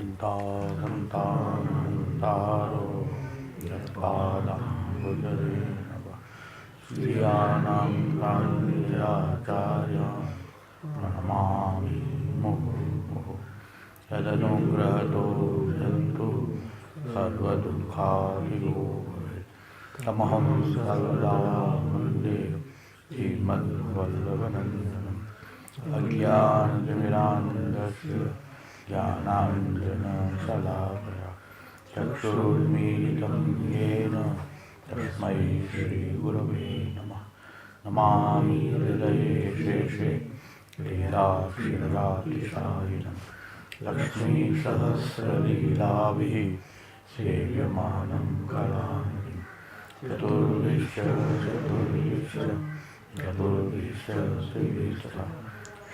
चिन्तामन्तारो यत्पादाम्बुजरेणव श्रियाणां गान्धिराचार्य प्रणमामि मुहुर्मुहुः यदनुग्रहतो यन्तु सर्वदुःखादियो भवेत् तमहं सर्वदा वन्दे श्रीमद्वल्लभनन्दनम् अज्ञानतिमिरान्धस्य ज्ञानाञ्जनशलाकया चक्षुरुन्मीलितं येन तस्मै श्रीगुरवे नमः। नमामि हृदये शेषे लीलाक्षीरातिशायिनं लक्ष्मीसहस्रलीलाभिः सेव्यमानं कलानिधिं चतुर्विश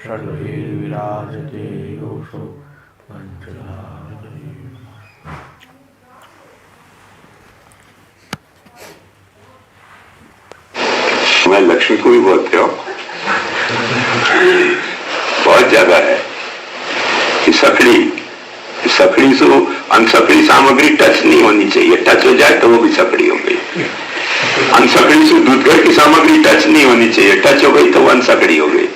षड्भिर्विराजते योषो पंचधारये। मैं लक्ष्मी को भी बोलते हो, बहुत ज्यादा है कि सकड़ी से अनसकड़ी सामग्री टच नहीं होनी चाहिए, टच हो जाए तो वो भी सकड़ी हो गई। अनसकड़ी से दूधगर की सामग्री टच नहीं होनी चाहिए, टच हो गई तो वो अनसकड़ी हो गई।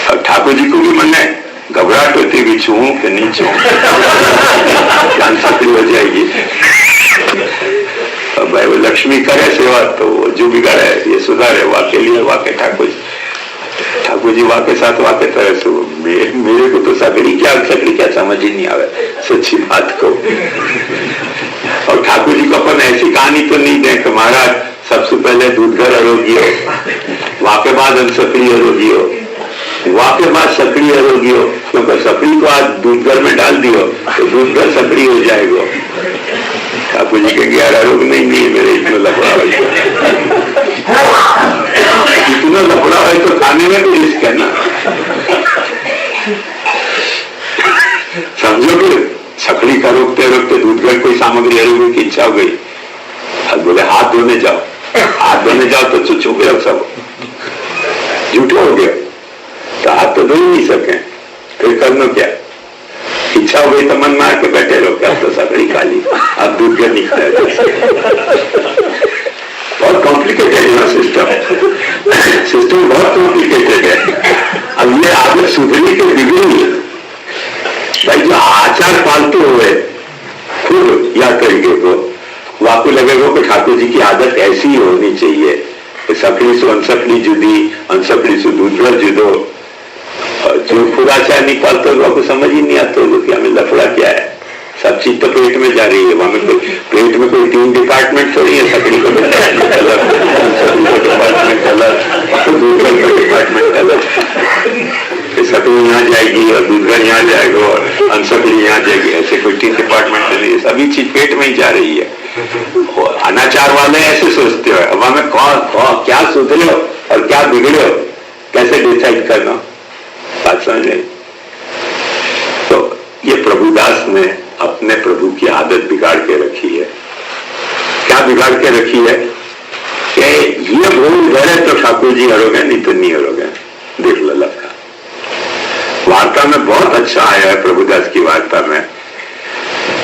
और ठाकुर जी को भी मन में घबराहट होती कि छूं कि नहीं छूं, अनसकड़ी हो जाएगी। भाई वो लक्ष्मी करे सेवा तो जो बिगाड़े ये सुधारे, वाके लिए वाके ठाकुर जी वाके साथ वाके तरह से मेरे को तो सकड़ी क्या समझ ही नहीं आवे सच्ची बात को। और ठाकुर जी को अपन ऐसी कहानी तो नहीं दे कि महाराज सबसे पहले दूधगर अरोगी हो, वाके बाद अनसकड़ी अरोगी हो, वाके बाद सकड़ी अरोगी हो, क्योंकि सकड़ी को आज दूधगर में डाल दियो तो दूधगर सकड़ी हो जाएगा। ठाकुर जी कहेंगे यार अरोग नहीं मेरे इतना लफड़ा है, इतना लफड़ा है तो खाने में भी रिस्क है ना। समझोगे सकड़ी का रोकते रोकते दूधगर कोई सामग्री अरोगने की इच्छा हो गई, अब बोले हाथ धोने जाओ तो चुप गया, सब झूठे हो गया तो हाथ तो धो ही नहीं सके, फिर करना क्या? इच्छा हो गई तो मन मार के बैठे रहो, क्या तो सकड़ी खाली, अब दूध का निकला है। बहुत कॉम्प्लिकेटेड है ना सिस्टम बहुत कॉम्प्लिकेटेड है। अब ये आदत सुधरने के बिगड़ी भाई, जो आचार पालते हुए खुद याद करेंगे को आपको लगेगा कि ठाकुर जी की आदत ऐसी ही होनी चाहिए, सकड़ी से अनसकड़ी जुदी, अनसकड़ी से दूधगर जुदो। जो खुद आचार नहीं पालते तो आपको समझ ही नहीं आता कि हमें लफड़ा क्या है। सब चीज तो पेट में जा रही है, वहां में पेट में कोई 3 डिपार्टमेंट थोड़ी है, सकड़ी को डिपार्टमेंट अलग, दूधगर का डिपार्टमेंट अलग। सकड़ी यहाँ जाएगी और दूधगर यहाँ जाएगा और अनसकड़ी यहाँ जाएगी, ऐसे कोई 3 डिपार्टमेंट नहीं है, सभी चीज पेट में ही जा रही है। अनाचार वाले ऐसे सोचते हो, अब हमें क्या सुधरे हो और क्या बिगड़े हो कैसे डिसाइड करना, बात समझ गई? तो ये प्रभुदास ने अपने प्रभु की आदत बिगाड़ के रखी है। क्या बिगाड़ के रखी है कि ये भूल गए तो ठाकुर जी हरोगे, नहीं तो नहीं हरोगे। देख लो लखा वार्ता में बहुत अच्छा आया है। प्रभुदास की वार्ता में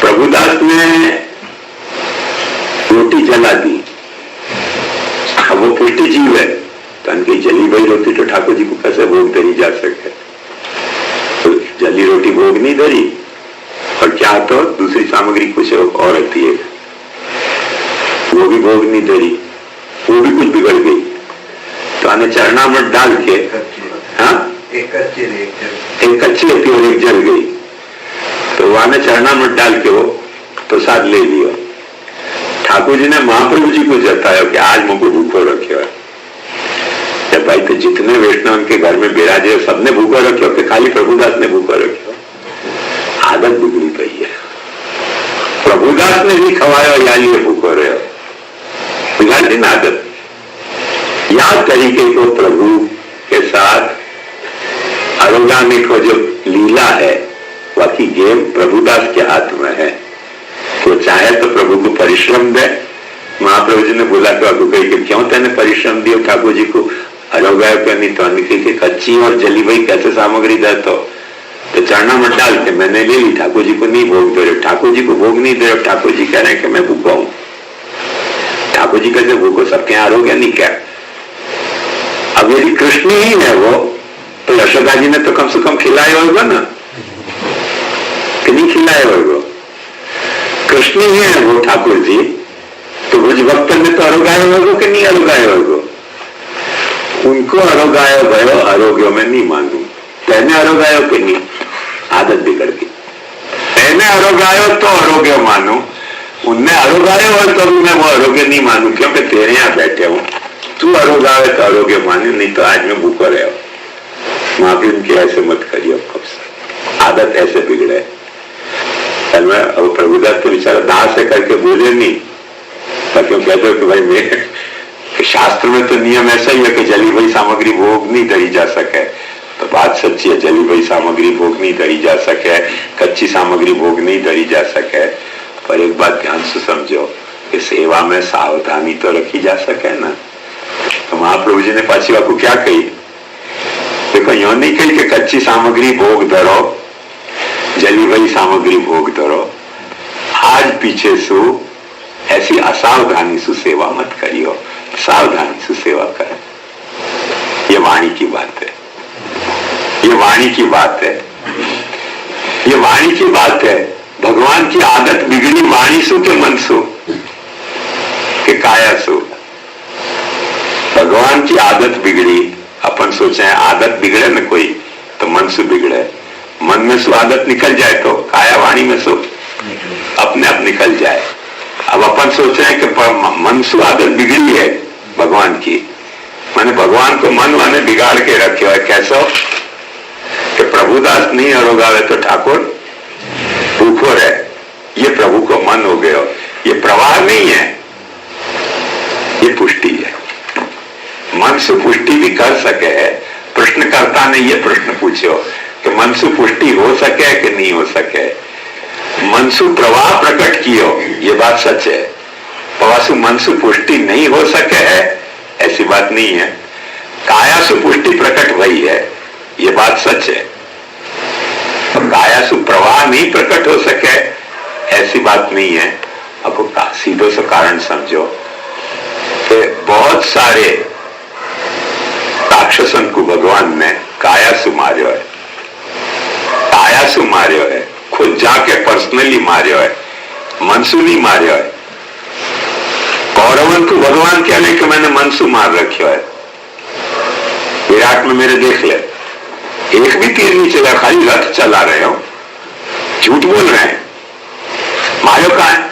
प्रभुदास ने रोटी जला दी, अब वो पुष्टि जीव है तो उनकी जली गई रोटी तो ठाकुर जी को कैसे भोग धरी जा सके? तो जली रोटी भोग नहीं धरी, और क्या तो दूसरी सामग्री कुछ और रहती है वो भी भोग नहीं धरी, वो भी कुछ बिगड़ गई। तो आने चरणामृत डाल के एक कच्ची रहती और एक जल गई, तो वहां ने चरणामृत डाल के वो प्रसाद ले लिया। ठाकुर जी ने महाप्रभु जी को जताया कि आज मुझको भूखो रखे है। जब भाई तो जितने वैष्णव उनके घर में बिराजे सबने भूखो रखे हो कि खाली प्रभुदास ने भूखो रखे हो? आदत बिगड़ी पई है। प्रभुदास ने भी खवाया या लिए भूखो रहे हो, बिगाड़ दी ना आदत। याद तरीके को प्रभु के साथ अरोगाने को जो लीला है, बाकी गेम प्रभुदास के हाथ में है। वो चाहे तो प्रभु को परिश्रम दे। महाप्रभु जी ने बोला कि क्यों तेने परिश्रम दियो ठाकुर जी को, अरोगाय पे नहीं तो कच्ची और जली भाई कैसे सामग्री दे तो तो चढ़ना मत डाल के मैंने ले ली, ठाकुर जी को नहीं भोग दे रहे, ठाकुर जी को भोग नहीं दे रहे, ठाकुर जी कह रहे हैं कि मैं भूखा हूं। ठाकुर जी कैसे भूखो, सबके आरोग्य नहीं क्या? अब यदि कृष्ण ही है वो, तो यशोदा जी ने तो कम से कम खिलाया होगा ना, कि नहीं खिलाया होगा? कृष्ण ही है वो ठाकुर जी, तो ब्रज भक्त में तो अरोगाय होगा कि नहीं अरोगाय होगा? उनको अरोगाय भयो, आरोग्य में नहीं मानू। पहले अरोगायो कि नहीं, आदत बिगड़ गई। पहले अरोगायो तो आरोग्य मानू, उनने अरोगायो और तो मैं वो आरोग्य नहीं मानू, क्योंकि तेरे यहां बैठे हूं। तू अरोगाय तो आरोग्य मानू, नहीं तो आज मैं भूखा रहे हो। माफी उनकी ऐसे मत करिए, आदत ऐसे बिगड़े। मैं अब प्रभुदास के विचार दास से करके बोले नहीं, क्यों कहते हो कि भाई मैं शास्त्र में तो नियम ऐसा ही है कि जली हुई सामग्री भोग नहीं धरी जा सके। तो बात सच्ची है, जली हुई सामग्री भोग नहीं धरी जा सके, कच्ची सामग्री भोग नहीं धरी जा सके। पर एक बात ध्यान से समझो कि सेवा में सावधानी तो रखी जा सके ना। तो महाप्रभु जी ने पाची आपको क्या कही? देखो यूं नहीं कही कि कच्ची सामग्री भोग धरो, जली हुई सामग्री भोग धरो। आज पीछे सु ऐसी असावधानी से सेवा मत करियो, सावधानी से सेवा करें। ये वाणी की बात है, ये वाणी की बात है, ये वाणी की बात है। भगवान की आदत बिगड़ी वाणी सु के मन सु के काया सु? भगवान की आदत बिगड़ी। अपन सोचे आदत बिगड़े न कोई तो मन से बिगड़े, मन में सु आदत निकल जाए तो काया वाणी में सु अपने आप निकल जाए। अब अपन सोच रहे हैं कि मन से आदत बिगड़ी है भगवान की, मैंने भगवान को मन वाने बिगाड़ के रखे है। कैसा कि प्रभुदास नहीं अरोगावे तो ठाकुर भूखो रहे, ये प्रभु को मन हो गया। ये प्रवाह नहीं है, ये पुष्टि है। मन से पुष्टि भी कर सके है। प्रश्नकर्ता ने ये प्रश्न पूछो कि मन से पुष्टि हो सके कि नहीं हो सके। मनसु प्रवाह प्रकट कियो, ये बात सच है। परसु मनसु पुष्टि नहीं हो सके है, ऐसी बात नहीं है। कायासु पुष्टि प्रकट भई है, ये बात सच है। और कायासु प्रवाह नहीं प्रकट हो सके, ऐसी बात नहीं है। अब सीधो से कारण समझो कि बहुत सारे राक्षसन को भगवान ने कायासु मार्यो है, कायासु मार्यो है, खुद जाके पर्सनली मार्यो है, मनसु नहीं मार्यो है। कौरवन को भगवान क्या नहीं कि मैंने मनसु मार रखियो है। विराट में मेरे देख ले, एक भी तीर नहीं चला, खाली रथ चला रहे हो, झूठ बोल रहे हैं। मार्यो कहां है?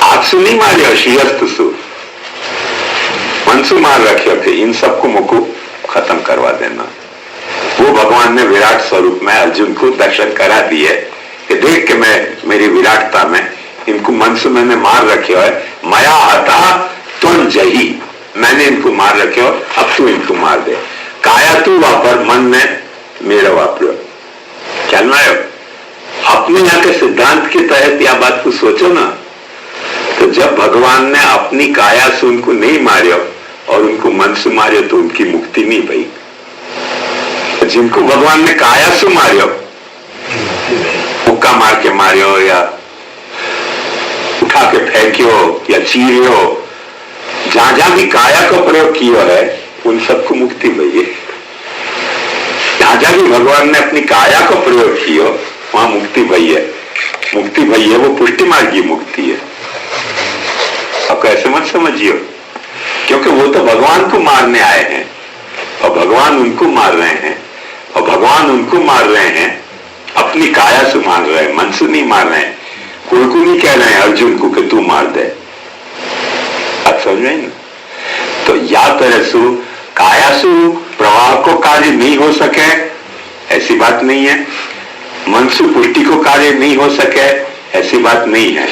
आपसु नहीं मार्यो, शीयस्तु सु मनसु मार रखे थे। इन सबको मुको खत्म करवा देना। वो भगवान ने विराट स्वरूप में अर्जुन को दर्शन करा दिए कि देख के मैं मेरी विराटता में इनको मन से मैंने मार रखे है। मया हता तुम जही, मैंने इनको मार रखे हो, अब तू इनको मार दे। काया तू वापर, मन ने मेरा वापरो। चलना है अपने यहाँ के सिद्धांत के तहत यह बात को सोचो ना। तो जब भगवान ने अपनी काया से उनको नहीं मारियो और उनको मन से मारियो तो उनकी मुक्ति नहीं भई। जिनको भगवान ने काया से मारियो, मुक्का मार के मारियो या उठा के फेंकियो या चीरियो, जहां जहां भी काया का प्रयोग किया है उन सबको मुक्ति भई है। जहां जहां भी भगवान ने अपनी काया का प्रयोग किया वहां मुक्ति भई है। मुक्ति भई है वो पुष्टि मार्ग की मुक्ति है। अब कैसे मत समझियो, क्योंकि वो तो भगवान को मारने आए हैं और भगवान उनको मार रहे हैं, और भगवान उनको मार रहे हैं अपनी काया से मार रहे हैं, मन से नहीं मार रहे हैं। कोई को नहीं कह रहे हैं अर्जुन को कि तू मार दे। आप समझ रहे ना? तो या तरह से कायासु प्रवाह को कार्य नहीं हो सके, ऐसी बात नहीं है। मनसु पुष्टि को कार्य नहीं हो सके, ऐसी बात नहीं है।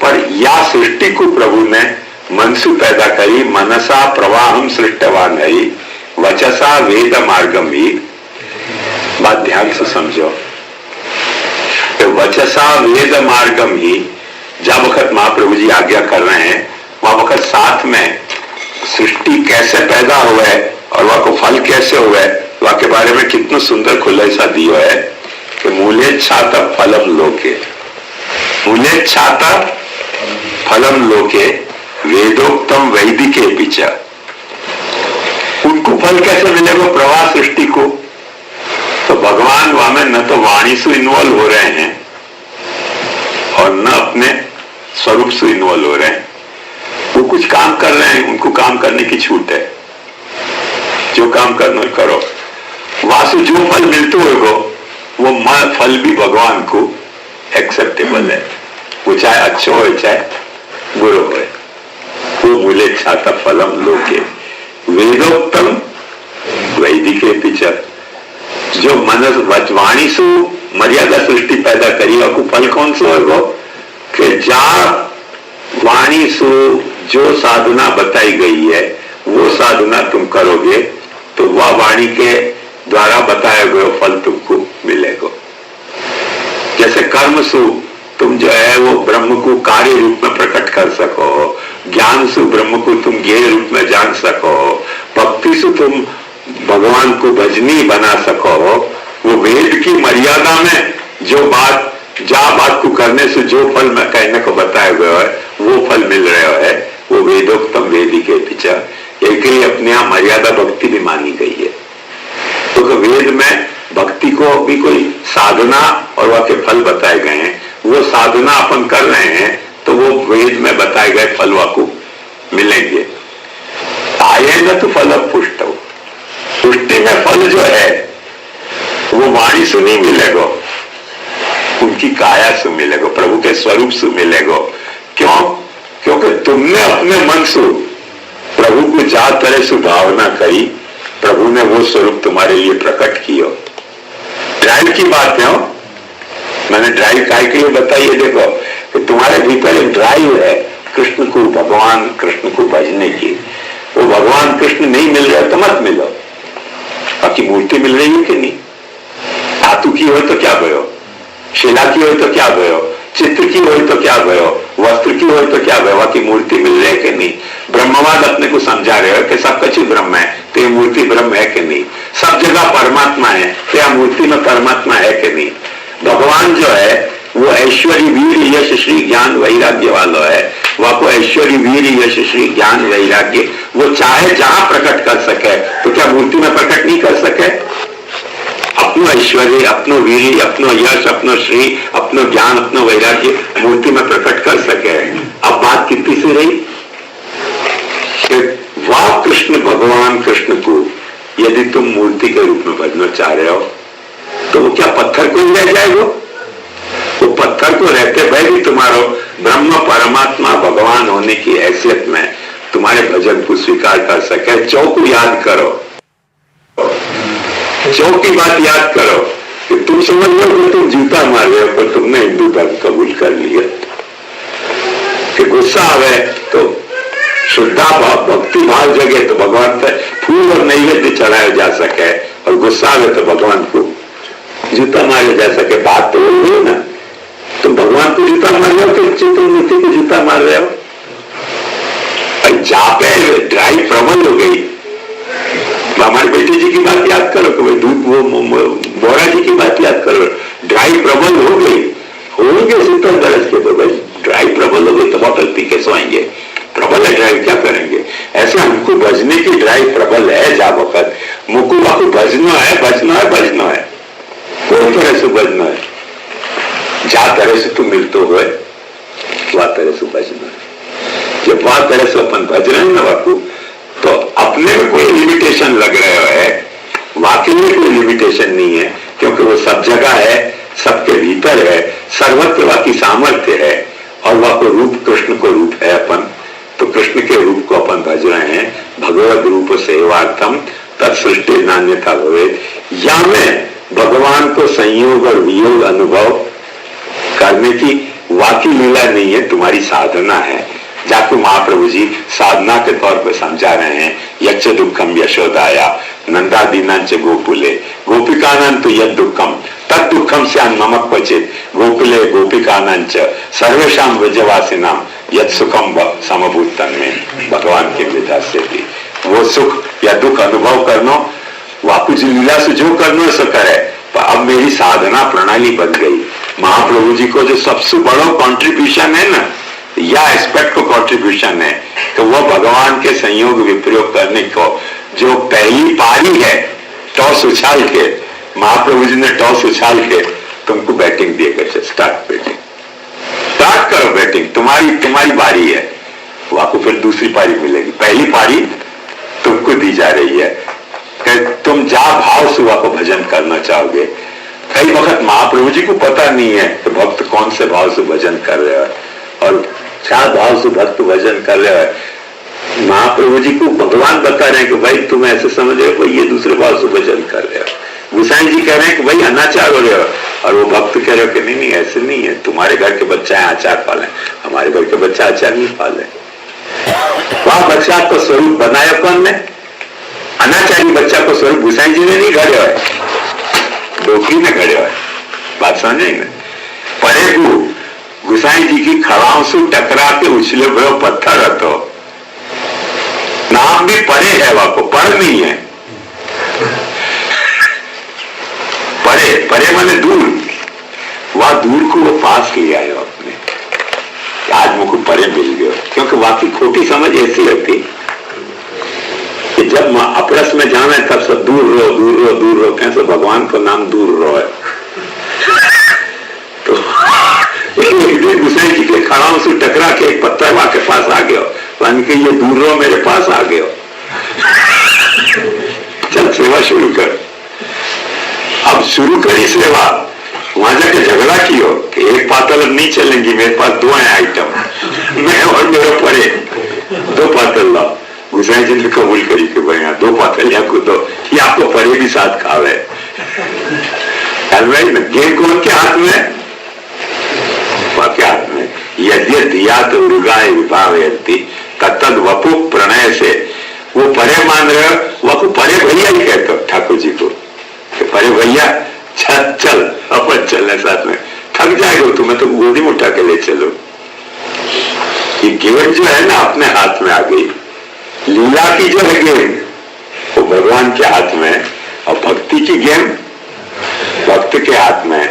पर या सृष्टि को प्रभु ने मनसु पैदा करी, मनसा प्रवाहम सृष्टवान है, वचसा वेद मार्गम ही। बात ध्यान से समझो, तो वचसा वेद मार्गम ही जब वक्त महाप्रभु जी आज्ञा कर रहे हैं वह वक्त साथ में सृष्टि कैसे पैदा हुआ है और वह को फल कैसे हुआ है वाके बारे में कितना सुंदर खुलासा दियो है कि मूलेच्छात फलम लोके, मूलेच्छात फलम लोके वेदोक्तम वैदिके पिचा। उनको फल कैसे मिलेगा? प्रवाह सृष्टि को। तो भगवान वहां में न तो वाणी से इन्वॉल्व हो रहे हैं और न अपने स्वरूप से इन्वॉल्व हो रहे हैं। वो कुछ काम कर रहे हैं, उनको काम करने की छूट है, जो काम करना करो। वहां से जो फल मिलते होगा वो फल भी भगवान को एक्सेप्टेबल है, वो चाहे अच्छा हो चाहे बुरा हो। वो मूलेच्छात फलम लोके वेदोक्तम वैदिके पिचा। जो मनस वाणी से मर्यादा सृष्टि पैदा करी, आपको फल कौन सा होगा कि जा वाणी से जो साधना बताई गई है वो साधना तुम करोगे तो वह वाणी के द्वारा बताए गए फल तुमको मिलेगा। जैसे कर्म से तुम जो है वो ब्रह्म को कार्य रूप में प्रकट कर सको, ज्ञान से ब्रह्म को तुम ज्ञेय रूप में जान सको, भक्ति से तुम भगवान को भजनी बना सको। वो वेद की मर्यादा में जो बात बात को करने से जो फल में कहने को बताया गया है वो फल मिल रहा है, वो वेदोक्तम वेदिके पिचा। एक ही अपने यहां मर्यादा भक्ति भी मानी गई है। तो वेद में भक्ति को भी कोई साधना और वह के फल बताए गए हैं, वो साधना अपन कर रहे हैं तो वो वेद में बताए गए फल वाको मिलेंगे। आये न तो फल पुष्ट हो, पुष्टि में फल जो है वो वाणी से नहीं मिलेगा, उनकी काया से मिलेगा, प्रभु के स्वरूप से मिलेगा। क्यों? क्योंकि तुमने अपने मन से प्रभु को जा तरह से भावना करी, प्रभु ने वो स्वरूप तुम्हारे लिए प्रकट किया। ड्राइव की बात है, मैंने ड्राइव काय के लिए बताइए। देखो कि तुम्हारे भीतर एक ड्राइव है कृष्ण को, भगवान कृष्ण को भजने की। वो भगवान कृष्ण नहीं मिल रहा तो मत मिलो, बाकी मूर्ति मिल रही है कि नहीं? धातु की हो तो क्या भयो, शिला की हो तो क्या भयो, चित्र की हो तो क्या भयो, वस्त्र की हो तो क्या भयो, बाकी मूर्ति मिल रही है कि नहीं? ब्रह्मवाद अपने को समझा रहे हो कि सब कुछ ब्रह्म है, तो ये मूर्ति ब्रह्म है कि नहीं? सब जगह परमात्मा है, तो यह मूर्ति में परमात्मा है कि नहीं? भगवान जो है वो ऐश्वर्य वीर यश श्री ज्ञान वैराग्य वाला है। वह को ऐश्वर्य वीर यश श्री ज्ञान वैराग्य वो चाहे जहां प्रकट कर सके, तो क्या मूर्ति में प्रकट नहीं कर सके? अपनो ऐश्वर्य, अपनो वीर, अपनो यश, अपनो श्री, अपनो ज्ञान, अपनो वैराग्य मूर्ति में प्रकट कर सके। अब बात कितनी सी रही कि वह कृष्ण, भगवान कृष्ण को यदि तुम मूर्ति के रूप में भजना चाह रहे हो तो वो क्या पत्थर को ही रह जाएगा? वो पत्थर को रहते भाई भी तुम्हारो ब्रह्म परमात्मा भगवान होने की हैसियत में तुम्हारे भजन को स्वीकार कर सके। चौक याद करो, चौक की बात याद करो कि तुम समझ लो कि तुम जूता मार रहे हो पर तुमने हिंदू धर्म कबूल कर लिया। कि गुस्सा आवे तो शुद्धा भाव, भक्ति भाव जगे तो भगवान पर फूल और नैवेद्य चढ़ाया जा सके, और गुस्सा आवे तो भगवान को जूता मारे जा सके। बात तो वही है ना, तुम भगवान को जूता मार रहे हो कि चित्रमूर्ति को जूता मार रहे हो? जहां पे ड्राइव प्रबल हो गई, हमारे बेटी जी की बात याद करो कि भाई दूध, वो बोरा जी की बात याद करो, ड्राइव प्रबल हो गई, होंगे 70 बरस के तो भाई ड्राइव प्रबल हो गई तो बोतल पी के सोएंगे। प्रबल है ड्राइव, क्या करेंगे? ऐसे हमको भजने की ड्राइव प्रबल है। जा वक्त मुझको बाकी भजना है, भजना है, भजना है, कोई तरह से भजना है। जा तरह से तुम मिलते हो वह तरह से भजना है। जब वह तरह से अपन भज रहे हैं ना बापू, तो अपने में कोई लिमिटेशन लग रहा है, वाकई में कोई लिमिटेशन नहीं है, क्योंकि वो सब जगह है, सबके भीतर है, सर्वत्र वह की सामर्थ्य है, और वह को रूप कृष्ण को रूप है अपन। तो कृष्ण के रूप को अपन भज रहे हैं। भगवत रूप सेवार्थम तत्सृष्टि नान्यथा भवे। या में भगवान को संयोग और वियोग अनुभव करने की वाकई लीला नहीं है, तुम्हारी साधना है। जाको महाप्रभु जी साधना के तौर पर समझा रहे हैं। यच्च दुखम यशोदाया नंदादीनांच गोकुले गोपिकानंत यद दुखम तद दुखम श्याम मम क्वचित गोकुले गोपिकानंच सर्वेशाम व्रजवासिनाम यद सुखम समभूतन में। भगवान के विधा से भी वो सुख या दुख अनुभव करना वापस लीला से जो करना सो करे, पर अब मेरी साधना प्रणाली बन गई। महाप्रभु जी को जो सबसे बड़ा कंट्रीब्यूशन है ना, या एस्पेक्ट को कंट्रीब्यूशन है तो वो भगवान के संयोग विप्रयोग करने को जो पहली पारी है, टॉस उछाल के, महाप्रभु जी ने टॉस उछाल के तुमको बैटिंग दिए, स्टार्ट बैटिंग, स्टार्ट करो बैटिंग, तुम्हारी बारी है। आपको फिर दूसरी पारी मिलेगी, पहली पारी तुमको दी जा रही है कि तुम जा भाव से को भजन करना चाहोगे। कई वक्त महाप्रभु जी को पता नहीं है कि भक्त कौन से भाव से भजन कर रहे हो और क्या भाव से भक्त भजन कर रहे हो। महाप्रभु जी को भगवान बता रहे हैं कि भाई तुम ऐसे समझ रहे हो, ये दूसरे भाव से भजन कर रहे हो। गोसाई जी कह रहे हैं कि भाई अनाचार हो रहे हो, और वो भक्त कह रहे हो कि नहीं ऐसे नहीं है, तुम्हारे घर के बच्चा है आचार पाले, हमारे घर के बच्चा आचार नहीं पाले। वह बच्चा को स्वरूप बनाया कौन ने? अनाचारी बच्चा को स्वरूप गोसाई जी ने नहीं घड़े है, डोकरी ने घड़े है। बात समझेंगे? परे गोसाई जी की खड़ाओं से टकरा के उछले हुए पत्थर रखो, नाम भी परे है, वह को पर नहीं है। परे परे माने दूर, वह दूर को वो पास ले आए अपने, आज मुझको परे मिल गया। क्योंकि वाकई खोटी समझ ऐसी लगती कि जब अपरस में जाना है तब सब दूर रहो दूर रहो दूर रहो, कैसे भगवान को नाम दूर रहो है। तो गोसाई जी के खड़ाओं से टकरा के एक पत्थर वहां के पास आ गया, कि ये दूर रहो मेरे पास आ गया, चल सेवा शुरू कर। अब शुरू करी सेवा, वहां जाके झगड़ा कियो कि एक पातल अब नहीं चलेंगी, मेरे पास दो है आइटम, मैं और मेरे परे, दो पातल लाओ। गोसाई जी ने कबूल करी कि भाई यहाँ दो पातल या को दो, ये आपको परे भी साथ खावे। गेम कौन के हाथ में? के हाथ में। यद्य दिया तो उर्गाए विभावयंती तत्तद वपु प्रणय से, वो परे मान रहे हो, वह को परे भैया ही कहते हो ठाकुर जी को, परे भैया चल अपन चलने साथ में, थक जाएगा तुम्हें तो गोदी में उठा के ले चलो। ये गेम जो है ना अपने हाथ में आ गई, लीला की जो है गेम वो भगवान के हाथ में, और भक्ति की गेम भक्त के हाथ में।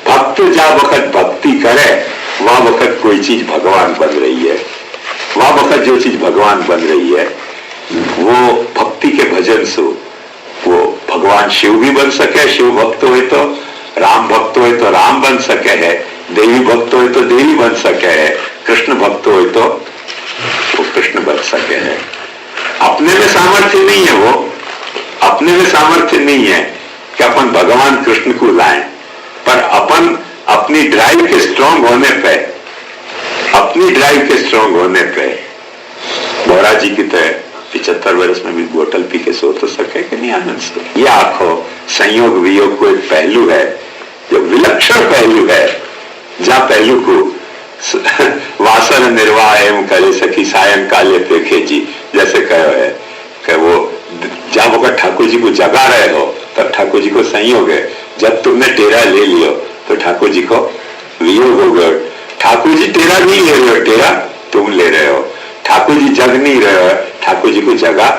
भक्त जा वक्त भक्ति करे, वह वक्त कोई चीज भगवान बन रही है, वह वक्त जो चीज भगवान बन रही है वो भक्ति के भजन से वो भगवान शिव भी बन सके, शिव भक्त हो तो राम भक्त हो तो राम बन सके है, देवी भक्त हो तो देवी बन सके है, कृष्ण भक्त हो तो वो कृष्ण बन सके है। अपने में सामर्थ्य नहीं है, वो अपने में सामर्थ्य नहीं है कि अपन भगवान कृष्ण को लाएं, पर अपन अपनी ड्राइव के स्ट्रांग होने पे, अपनी ड्राइव के स्ट्रांग होने पे बोरा जी की तरह 75 वर्ष में भी बोतल पी के सो तो सके कि नहीं आनंद से। ये आंखों संयोग वियोग को एक पहलू है जो विलक्षण पहलू है, जहां पहलू को वासन निर्वाह एवं करे सखी सायं काले पेखे जी जैसे कहो है कि वो जब वक्त ठाकुर जी को जगा रहे हो तब ठाकुर जी को संयोग है, जब तुमने टेरा ले लियो तो ठाकुर जी को वियोग हो गया। ठाकुर जी टेरा नहीं ले रहे हो, टेरा तुम ले रहे हो। ठाकुर जी जग नहीं रहे हो, ठाकुर जी को जगा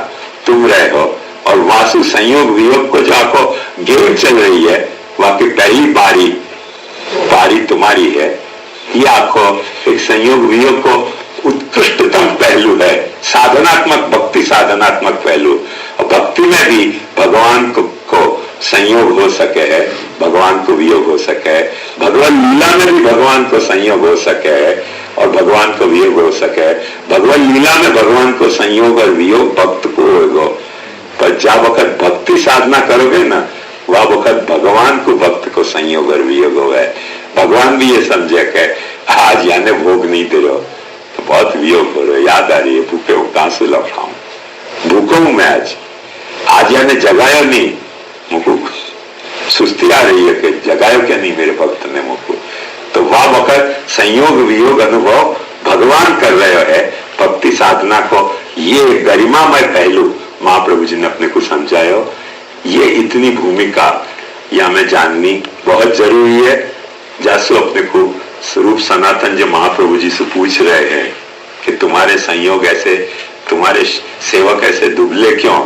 तुम रहे हो। और वासु संयोग वियोग को जाको गेम चल रही है, वाकई पहली बारी तुम्हारी है। ये आखो एक संयोग वियोग को उत्कृष्टतम पहलू है, साधनात्मक भक्ति साधनात्मक पहलू। और भक्ति में भी भगवान को संयोग हो सके है, भगवान को वियोग हो सके है, भगवान लीला में भी भगवान को संयोग हो सके है और भगवान को वियोग हो सके। भगवान लीला में भगवान को संयोग और वियोग भक्त को होगा, पर जब वक्त भक्ति साधना करोगे ना वह वक्त भगवान को भक्त को संयोग और वियोग हो गए। भगवान भी ये समझे कि आज यानी भोग नहीं दे रहे हो तो बहुत वियोग हो रहे, याद आ रही है भूखे हो कहां से लौटाऊं, भूखा हूं मैं आज यानी जगाया नहीं, मुझको सुस्ती आ रही है कि जगायो क्या नहीं मेरे भक्त ने मुझको। तो वह वक्त संयोग वियोग अनुभव भगवान कर रहे है भक्ति साधना को। ये गरिमामय पहलू महाप्रभु जी ने अपने को समझाया। ये इतनी भूमिका ये हमें जाननी बहुत जरूरी है। जैसे अपने को स्वरूप सनातन जो महाप्रभु जी से पूछ रहे हैं कि तुम्हारे संयोग ऐसे, तुम्हारे सेवक ऐसे दुबले क्यों,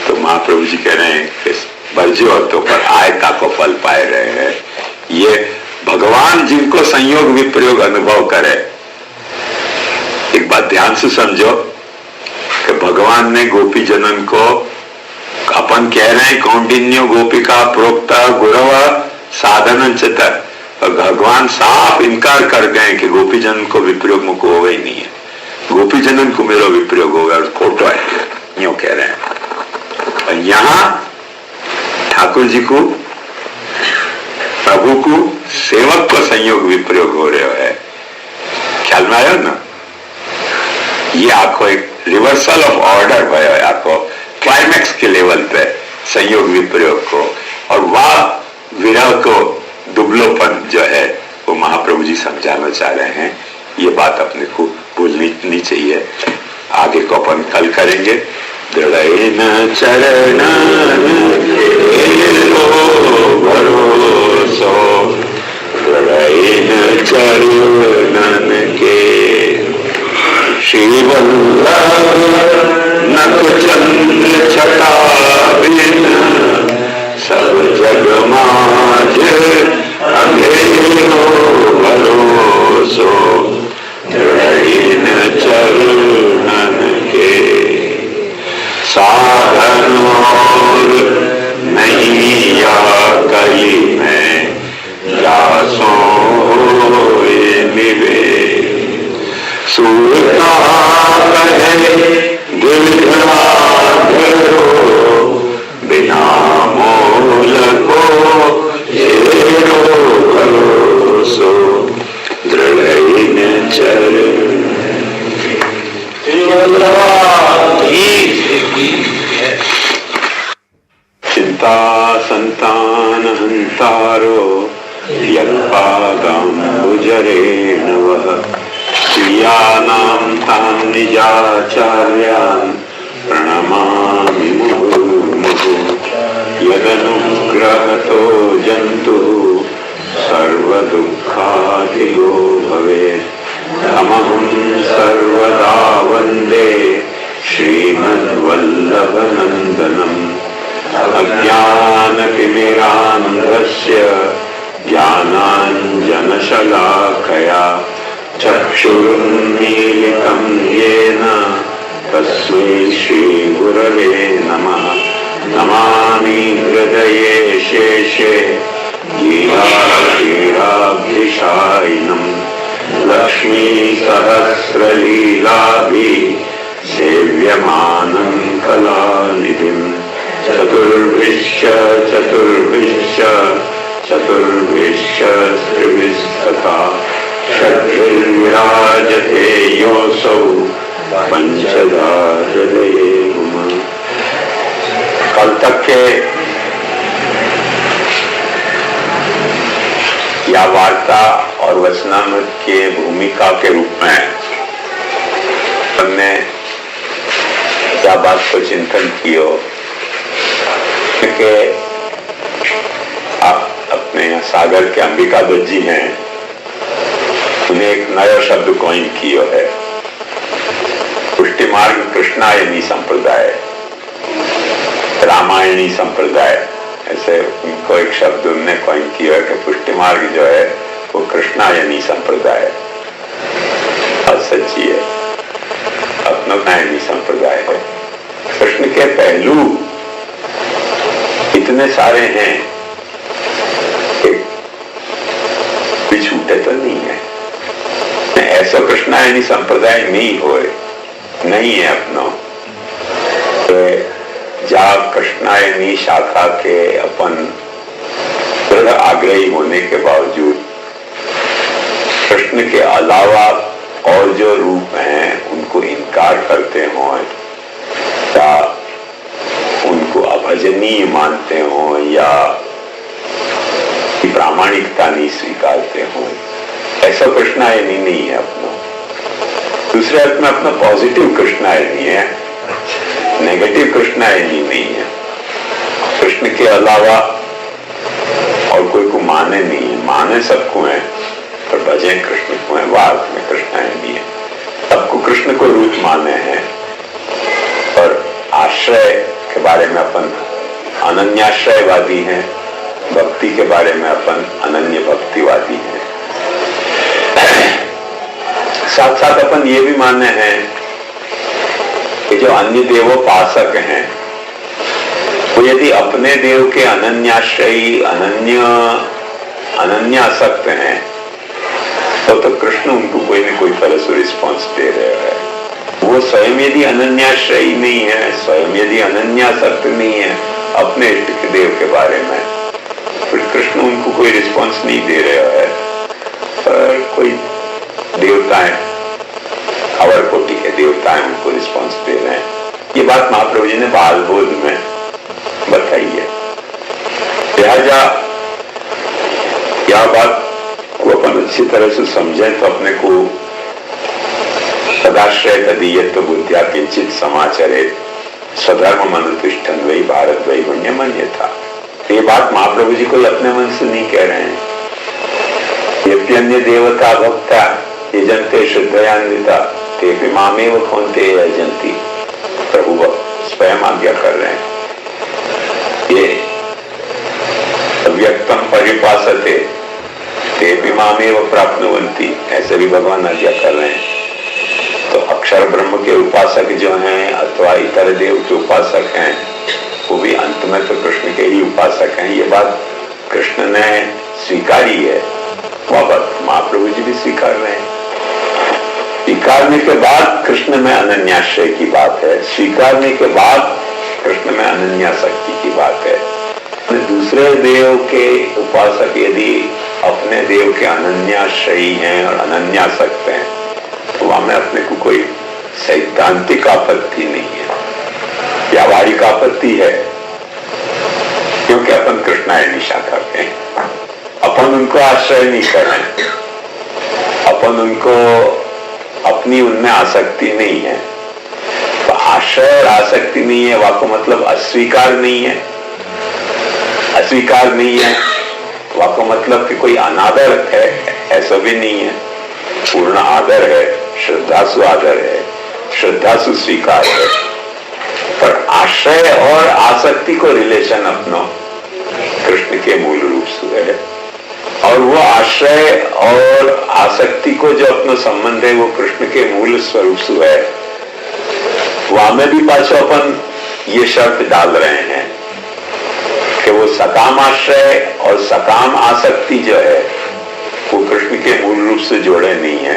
तो महाप्रभु जी कह रहे हैं कि वर्ज्यों पर आयता को फल पाए रहे हैं। ये भगवान जिनको संयोग विप्रयोग अनुभव करे, एक बात ध्यान से समझो कि भगवान ने गोपी जनन को, अपन कह रहे हैं कौंडिन्यो गोपिका प्रोक्ता गुरव साधन चितर, और भगवान साफ इनकार कर गए कि गोपी जनन को विप्रयोग मुझको होगा ही नहीं है, गोपी जनन को मेरा विप्रयोग होगा, और खोटो है, यूं कह रहे हैं। और यहां ठाकुर जी को, प्रभु को, सेवक को संयोग विप्रयोग हो रहे है। ख्याल में आया ना? ये आपको एक रिवर्सल ऑफ ऑर्डर भयो, आपको क्लाइमैक्स के लेवल पे संयोग विप्रयोग को, और वह विरह को, दुबलोपन जो है वो महाप्रभु जी समझाना चाह रहे हैं। ये बात अपने को भूलनी नहीं चाहिए। आगे को अपन कल करेंगे। दृढ़ चरण भरोसो, दृढ़ चरणन के श्री वल्लभ नख चंद्र छटा बिन, सब जग माज अंधेरो भरोसो, दृढ़ चरणन के साधन और नहीं या कली में जासों निवे, सूरता कहे दिल धरो, बिना मोल को येरो भरोसो, दृढ़ चरण। चिंता संतान हंतारो, यत्पादाम्बुजरेण वः, प्रियानां तान् निजाचार्यान् प्रणमामि मुहुर्मुहुः। यदनुग्रहतो जन्तुः सर्वदुःखाधियो भवेत्, तमहं सर्वदा वन्दे श्रीमद्वल्लभनन्दनम्। अज्ञानतिमिरान्धस्य ज्ञानाञ्जनशलाकया चक्षुरुन्मीलितं येन तस्मै श्रीगुरवे नमः। नमामि हृदये शेषे गीताक्षीराब्धिशायिनम्, लक्ष्मीसहस्रलीलाभिः सेव्यमानं कलानिधिम्। चतुर्भिश्च चतुर्भिश्च चतुर्भिश्च त्रिभिस्तथा, षड्भिर्विराजते योऽसौ पंचधा हृदये मम। कल तक के या वार्ता और वचनामृत के भूमिका के रूप में हमने क्या बात को चिंतन किया कि आप अपने सागर के अंबिका दत्त जी हैं, उन्हें एक नया शब्द कॉइन किया है, पुष्टि मार्ग कृष्णायनी संप्रदाय, रामायणी संप्रदाय, ऐसे उनको एक शब्द उन्होंने कॉइन किया है कि पुष्टि मार्ग जो है वो कृष्णायनी संप्रदाय है। बात सच्ची है, अपनायनी संप्रदाय है। कृष्ण के पहलू इतने सारे हैं कि छूटे तो नहीं है। ऐसा कृष्णायनी संप्रदाय नहीं होए, नहीं है अपनो। तो जब कृष्णायनी शाखा के अपन दृढ़ आग्रही होने के बावजूद कृष्ण के अलावा और जो रूप हैं उनको इनकार करते हो या उनको अभजनीय मानते हो या प्रामाणिकता नहीं स्वीकारते हो, ऐसा कृष्णायनी नहीं है अपना। दूसरे अर्थ में अपना पॉजिटिव कृष्णायनी है, नेगेटिव कृष्णायनी नहीं है। कृष्ण के अलावा और कोई को माने नहीं है, माने सबको है पर भजे कृष्ण को है, वार्त में कृष्णायनी है। सबको कृष्ण को रूप माने हैं और आश्रय के बारे में अपन अनन्याश्रयवादी हैं, भक्ति के बारे में अपन अनन्य भक्तिवादी हैं। साथ साथ अपन ये भी मानते हैं कि जो अन्य देवोपासक हैं वो यदि अपने देव के अनन्याश्रयी अनन्यासक्त हैं तो कृष्ण उनको कोई न कोई तरह से रिस्पॉन्स दे रहे हैं। वो स्वयं यदि अनन्याश्रयी नहीं है, स्वयं यदि अनन्यासक्त नहीं है अपने इष्ट के देव के बारे में, फिर कृष्ण उनको कोई रिस्पॉन्स नहीं दे रहा है। पर कोई देवताएं, अवर कोटि के देवताएं उनको रिस्पॉन्स दे रहे हैं। ये बात महाप्रभु जी ने बाल बोध में बताई है। लिहाजा यह बात को अपन अच्छी तरह से समझें तो अपने को सदाश्रय तदीयत्व बुद्धिया किंचित समाचरे स्वधर्म मनुतिष्ठन वही भारत वही पुण्य मन्य था। ये बात महाप्रभु जी कोई अपने मन से नहीं कह रहे हैं। ये अन्य देवता भक्ता ये जनते शुद्धयान्विता ते मामेव खोनते यजंती, प्रभु स्वयं आज्ञा कर रहे हैं। ये व्यक्तम परिपासते ते मामेव प्राप्नुवन्ति, ऐसे भी भगवान आज्ञा कर रहे हैं। तो अक्षर ब्रह्म के उपासक जो हैं अथवा इतर देव के उपासक हैं वो भी अंत में तो कृष्ण के ही उपासक हैं। ये बात कृष्ण ने स्वीकारी है, वह बात महाप्रभु जी भी स्वीकार रहे हैं। स्वीकारने के बाद कृष्ण में अनन्याश्रय की बात है, स्वीकारने के बाद कृष्ण में अनन्यासक्ति की बात है। दूसरे देव के उपासक यदि अपने देव के अनन्याश्रयी हैं और अनन्यासक्त हैं तो वहां में अपने को कोई सैद्धांतिक आपत्ति नहीं है, व्यावहारिक आपत्ति है, क्योंकि अपन कृष्णाय निशा करते हैं। अपन उनको आश्रय नहीं कर रहे हैं, अपन उनको अपनी उनमें आसक्ति नहीं है। तो आश्रय और आसक्ति नहीं है वाको मतलब अस्वीकार नहीं है, अस्वीकार नहीं है वाको मतलब कि कोई अनादर है, ऐसा भी नहीं है। पूर्ण आदर है, श्रद्धासु आदर है, श्रद्धासु स्वीकार है। पर आश्रय और आसक्ति को रिलेशन अपनो कृष्ण के मूल रूप से है, और वो आश्रय और आसक्ति को जो अपना संबंध है वो कृष्ण के मूल स्वरूप से है। वहां में भी पाछो अपन ये शर्त डाल रहे हैं कि वो सकाम आश्रय और सकाम आसक्ति जो है वो कृष्ण के मूल रूप से जोड़े नहीं है,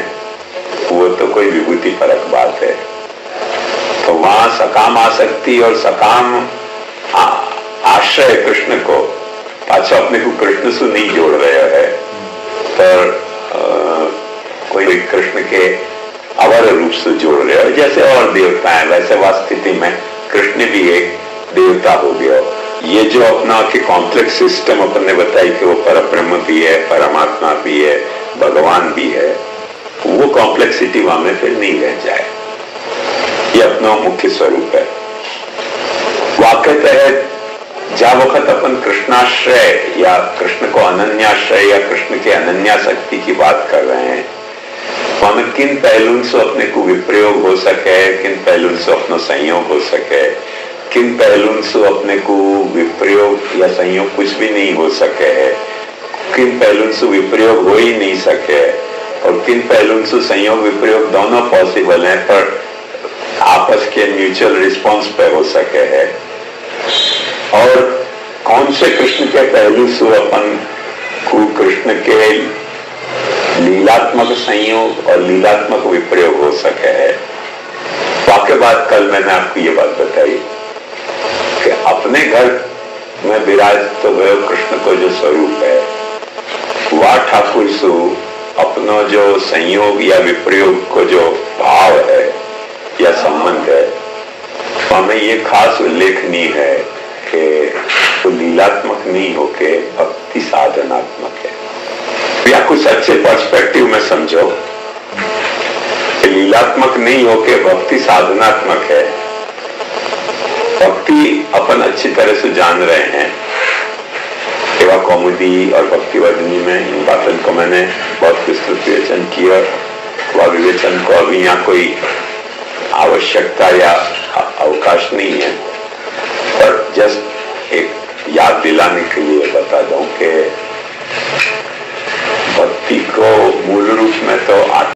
वो तो कोई विभूति परक बात है। तो वहां सकाम आसक्ति और सकाम आश्रय कृष्ण को अच्छा अपने को कृष्ण से नहीं जोड़ रहा है, पर कोई कृष्ण के अवर रूप से जोड़ रहे हो। जैसे और देवता है वैसे वास्तविकता में कृष्ण भी एक देवता हो गया। ये जो अपना के कॉम्प्लेक्स सिस्टम अपन ने बताई कि वो परब्रह्म भी है, परमात्मा भी है, भगवान भी है, वो कॉम्प्लेक्सिटी वहां में फिर नहीं रह जाए। ये अपना मुख्य स्वरूप है। वाकई है जब वक्त अपन कृष्णाश्रय या कृष्ण को अनन्याश्रय या कृष्ण के अनन्यासक्ति की बात कर रहे हैं, तो हमें किन पहलुओं से अपने को विप्रयोग हो सके, किन पहलुओं से अपना संयोग हो सके, किन पहलुओं से अपने को विप्रयोग या संयोग कुछ भी नहीं हो सके है, किन पहलुओं से विप्रयोग हो ही नहीं सके, और किन पहलुओं से संयोग विप्रयोग दोनों पॉसिबल है पर आपस के म्यूचुअल रिस्पॉन्स पे हो सके है, और कौन से कृष्ण के पहलू से अपन को कृष्ण के लीलात्मक संयोग और लीलात्मक विप्रयोग हो सके है। वाकई बात कल मैंने आपको ये बात बताई कि अपने घर में विराजते हुए कृष्ण को जो स्वरूप है वह ठाकुर सु अपना जो संयोग या विप्रयोग को जो भाव है या संबंध है, तो हमें ये खास उल्लेखनीय है कि वो लीलात्मक नहीं होके भक्ति साधनात्मक है। या कुछ अच्छे पर्सपेक्टिव में समझो कि लीलात्मक नहीं होके भक्ति साधनात्मक है। भक्ति अपन अच्छी तरह से जान रहे हैं, सेवा कौमुदी और भक्तिवर्धनी में इन बातों को मैंने बहुत विस्तृत विवेचन किया। वह विवेचन को अभी यहाँ कोई आवश्यकता या अवकाश नहीं है। और जस्ट एक याद दिलाने के लिए बता दूं कि भक्ति को मूल रूप में तो